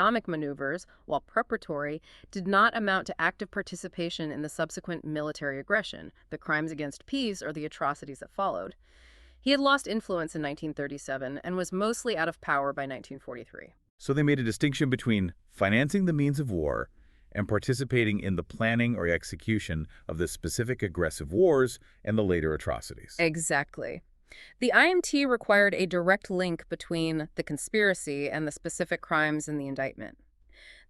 Economic maneuvers, while preparatory, did not amount to active participation in the subsequent military aggression, the crimes against peace, or the atrocities that followed. He had lost influence in 1937 and was mostly out of power by 1943. So they made a distinction between financing the means of war and participating in the planning or execution of the specific aggressive wars and the later atrocities. Exactly. The IMT required a direct link between the conspiracy and the specific crimes in the indictment.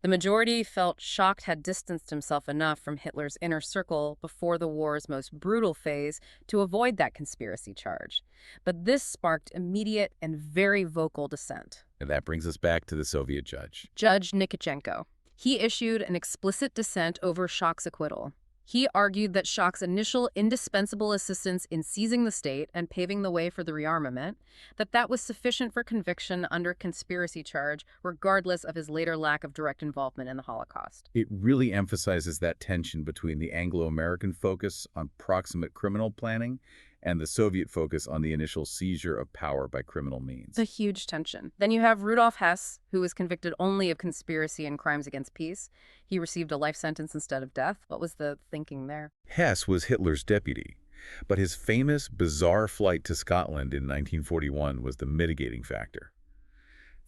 The majority felt Schacht had distanced himself enough from Hitler's inner circle before the war's most brutal phase to avoid that conspiracy charge. But this sparked immediate and very vocal dissent. And that brings us back to the Soviet judge. Judge Nikitchenko. He issued an explicit dissent over Schacht's acquittal. He argued that Schacht's initial indispensable assistance in seizing the state and paving the way for the rearmament, that was sufficient for conviction under conspiracy charge, regardless of his later lack of direct involvement in the Holocaust. It really emphasizes that tension between the Anglo-American focus on proximate criminal planning and the Soviet focus on the initial seizure of power by criminal means. It's a huge tension. Then you have Rudolf Hess, who was convicted only of conspiracy and crimes against peace. He received a life sentence instead of death. What was the thinking there? Hess was Hitler's deputy, but his famous, bizarre flight to Scotland in 1941 was the mitigating factor.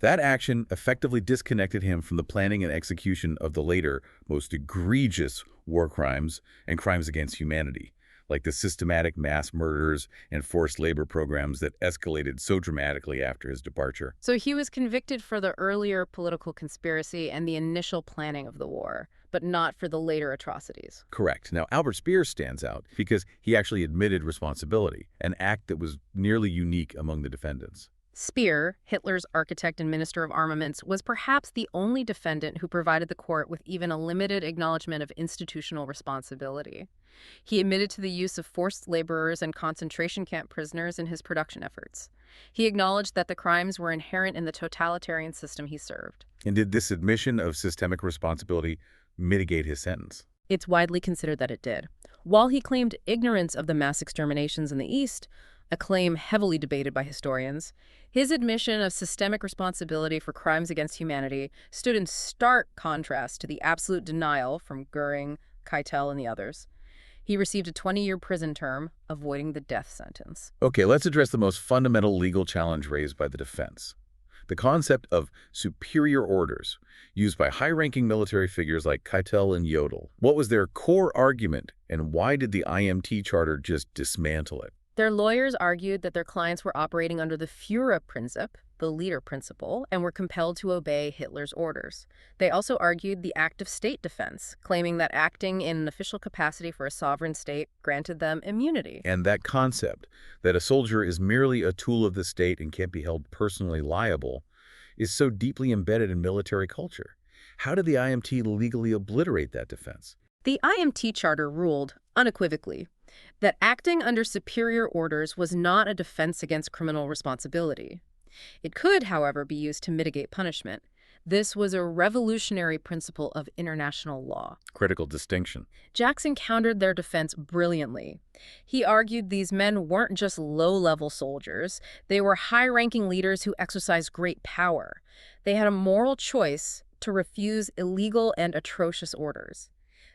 That action effectively disconnected him from the planning and execution of the later, most egregious war crimes and crimes against humanity, like the systematic mass murders and forced labor programs that escalated so dramatically after his departure. So he was convicted for the earlier political conspiracy and the initial planning of the war, but not for the later atrocities. Correct. Now, Albert Speer stands out because he actually admitted responsibility, an act that was nearly unique among the defendants. Speer, Hitler's architect and minister of armaments, was perhaps the only defendant who provided the court with even a limited acknowledgement of institutional responsibility. He admitted to the use of forced laborers and concentration camp prisoners in his production efforts. He acknowledged that the crimes were inherent in the totalitarian system he served. And did this admission of systemic responsibility mitigate his sentence? It's widely considered that it did. While he claimed ignorance of the mass exterminations in the East, a claim heavily debated by historians, his admission of systemic responsibility for crimes against humanity stood in stark contrast to the absolute denial from Goering, Keitel, and the others. He received a 20-year prison term, avoiding the death sentence. Okay, let's address the most fundamental legal challenge raised by the defense. The concept of superior orders, used by high-ranking military figures like Keitel and Jodl. What was their core argument, and why did the IMT charter just dismantle it? Their lawyers argued that their clients were operating under the Führerprinzip, the leader principle, and were compelled to obey Hitler's orders. They also argued the act of state defense, claiming that acting in an official capacity for a sovereign state granted them immunity. And that concept, that a soldier is merely a tool of the state and can't be held personally liable, is so deeply embedded in military culture. How did the IMT legally obliterate that defense? The IMT charter ruled, unequivocally, that acting under superior orders was not a defense against criminal responsibility. It could, however, be used to mitigate punishment. This was a revolutionary principle of international law. Critical distinction. Jackson countered their defense brilliantly. He argued these men weren't just low-level soldiers. They were high-ranking leaders who exercised great power. They had a moral choice to refuse illegal and atrocious orders.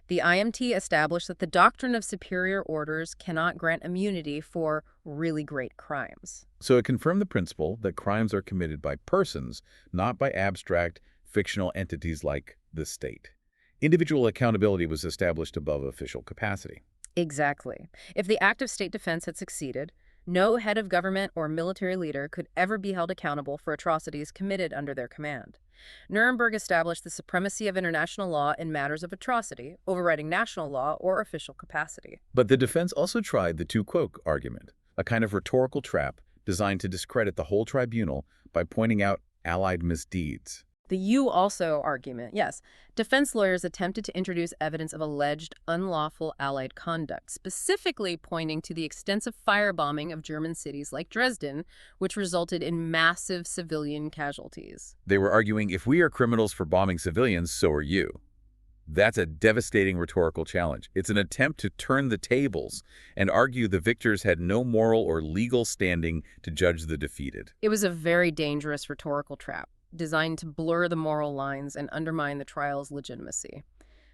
The IMT established that the doctrine of superior orders cannot grant immunity for really great crimes. So it confirmed the principle that crimes are committed by persons, not by abstract, fictional entities like the state. Individual accountability was established above official capacity. Exactly. If the act of state defense had succeeded, no head of government or military leader could ever be held accountable for atrocities committed under their command. Nuremberg established the supremacy of international law in matters of atrocity, overriding national law or official capacity. But the defense also tried the tu-quoque argument, a kind of rhetorical trap designed to discredit the whole tribunal by pointing out Allied misdeeds. The "you also" argument, yes. Defense lawyers attempted to introduce evidence of alleged unlawful Allied conduct, specifically pointing to the extensive firebombing of German cities like Dresden, which resulted in massive civilian casualties. They were arguing, if we are criminals for bombing civilians, so are you. That's a devastating rhetorical challenge. It's an attempt to turn the tables and argue the victors had no moral or legal standing to judge the defeated. It was a very dangerous rhetorical trap. designed to blur the moral lines and undermine the trial's legitimacy.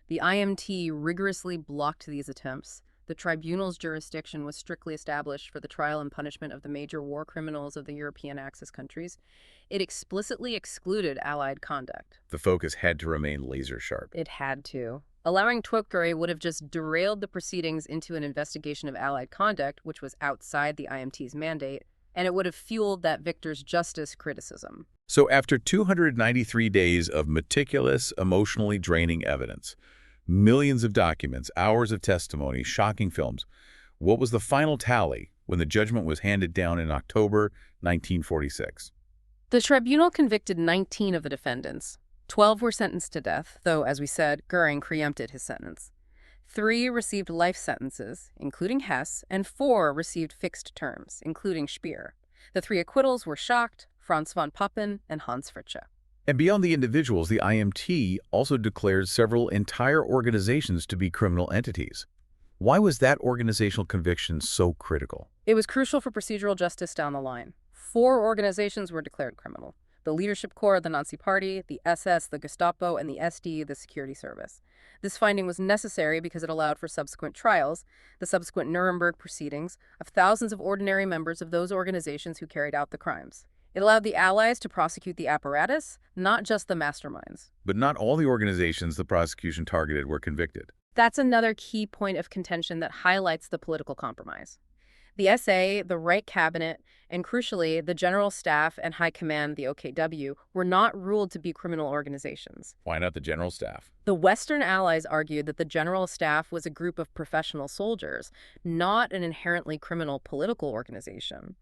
The IMT rigorously blocked these attempts. The tribunal's jurisdiction was strictly established for the trial and punishment of the major war criminals of the European Axis countries. It explicitly excluded Allied conduct. The focus had to remain laser sharp. It had to. Allowing Tokguri would have just derailed the proceedings into an investigation of Allied conduct, which was outside the IMT's mandate, and it would have fueled that victor's justice criticism. So after 293 days of meticulous, emotionally draining evidence, millions of documents, hours of testimony, shocking films, what was the final tally when the judgment was handed down in October 1946? The tribunal convicted 19 of the defendants. 12 were sentenced to death, though, as we said, Göring preempted his sentence. 3 received life sentences, including Hess, and 4 received fixed terms, including Speer. The 3 acquittals were Schacht, Franz von Papen, and Hans Fritzsche. And beyond the individuals, the IMT also declared several entire organizations to be criminal entities. Why was that organizational conviction so critical? It was crucial for procedural justice down the line. 4 organizations were declared criminal: the Leadership Corps of the Nazi Party, the SS, the Gestapo, and the SD, the Security Service. This finding was necessary because it allowed for subsequent trials, the subsequent Nuremberg proceedings, of thousands of ordinary members of those organizations who carried out the crimes. It allowed the Allies to prosecute the apparatus, not just the masterminds. But not all the organizations the prosecution targeted were convicted. That's another key point of contention that highlights the political compromise. The SA, the Reich Cabinet, and crucially, the General Staff and High Command, the OKW, were not ruled to be criminal organizations. Why not the General Staff? The Western Allies argued that the General Staff was a group of professional soldiers, not an inherently criminal political organization.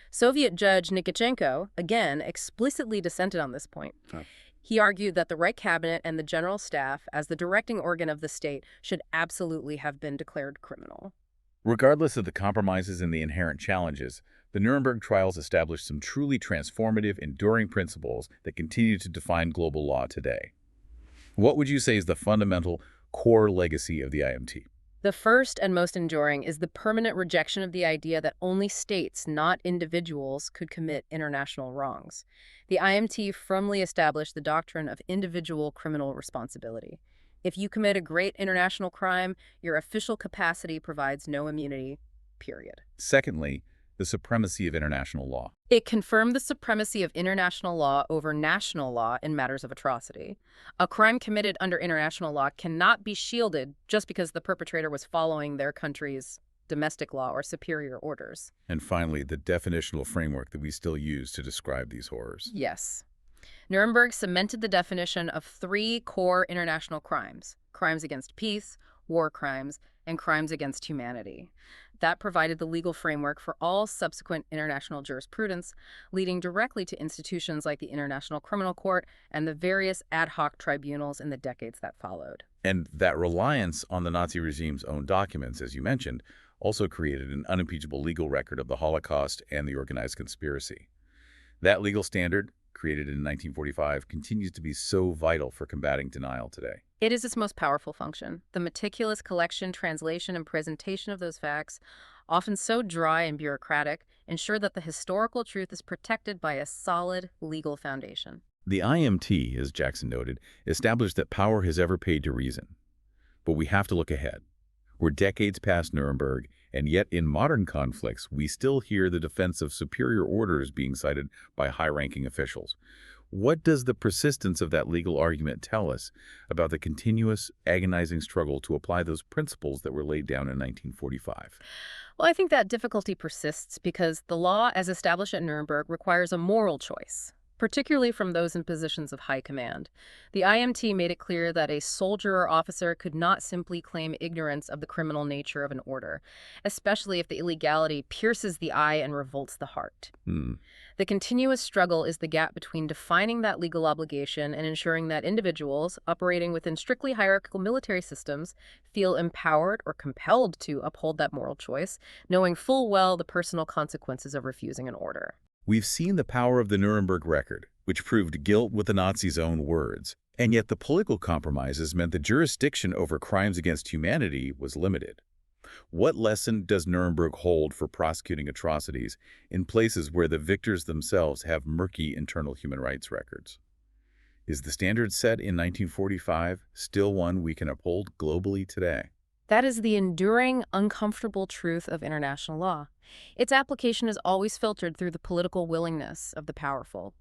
Soviet judge Nikitchenko, again, explicitly dissented on this point. He argued that the Reich Cabinet and the General Staff, as the directing organ of the state, should absolutely have been declared criminal. Regardless of the compromises and the inherent challenges, the Nuremberg Trials established some truly transformative, enduring principles that continue to define global law today. What would you say is the fundamental core legacy of the IMT? The first and most enduring is the permanent rejection of the idea that only states, not individuals, could commit international wrongs. The IMT firmly established the doctrine of individual criminal responsibility. If you commit a great international crime, your official capacity provides no immunity, period. Secondly, the supremacy of international law. It confirmed the supremacy of international law over national law in matters of atrocity. A crime committed under international law cannot be shielded just because the perpetrator was following their country's domestic law or superior orders. And finally, the definitional framework that we still use to describe these horrors. Yes. Nuremberg cemented the definition of 3 core international crimes: crimes against peace, war crimes, and crimes against humanity. That provided the legal framework for all subsequent international jurisprudence, leading directly to institutions like the International Criminal Court and the various ad hoc tribunals in the decades that followed. And that reliance on the Nazi regime's own documents, as you mentioned, also created an unimpeachable legal record of the Holocaust and the organized conspiracy. That legal standard, created in 1945, continues to be so vital for combating denial today. It is its most powerful function. The meticulous collection, translation, and presentation of those facts, often so dry and bureaucratic, ensure that the historical truth is protected by a solid legal foundation. The IMT, as Jackson noted, established that power has ever paid to reason. But we have to look ahead. We're decades past Nuremberg, and yet in modern conflicts, we still hear the defense of superior orders being cited by high-ranking officials. What does the persistence of that legal argument tell us about the continuous, agonizing struggle to apply those principles that were laid down in 1945? Well, I think that difficulty persists because the law, as established at Nuremberg, requires a moral choice, particularly from those in positions of high command. The IMT made it clear that a soldier or officer could not simply claim ignorance of the criminal nature of an order, especially if the illegality pierces the eye and revolts the heart. The continuous struggle is the gap between defining that legal obligation and ensuring that individuals operating within strictly hierarchical military systems feel empowered or compelled to uphold that moral choice, knowing full well the personal consequences of refusing an order. We've seen the power of the Nuremberg record, which proved guilt with the Nazis' own words. And yet the political compromises meant the jurisdiction over crimes against humanity was limited. What lesson does Nuremberg hold for prosecuting atrocities in places where the victors themselves have murky internal human rights records? Is the standard set in 1945 still one we can uphold globally today? That is the enduring, uncomfortable truth of international law. Its application is always filtered through the political willingness of the powerful.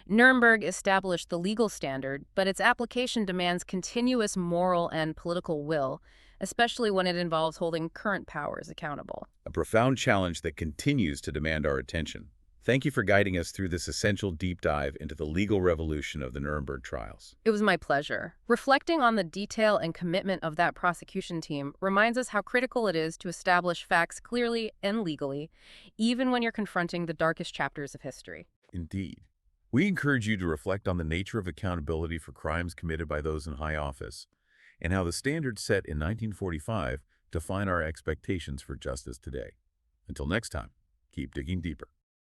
Nuremberg established the legal standard, but its application demands continuous moral and political will, especially when it involves holding current powers accountable. A profound challenge that continues to demand our attention. Thank you for guiding us through this essential deep dive into the legal revolution of the Nuremberg trials. It was my pleasure. Reflecting on the detail and commitment of that prosecution team reminds us how critical it is to establish facts clearly and legally, even when you're confronting the darkest chapters of history. Indeed. We encourage you to reflect on the nature of accountability for crimes committed by those in high office, and how the standards set in 1945 define our expectations for justice today. Until next time, keep digging deeper.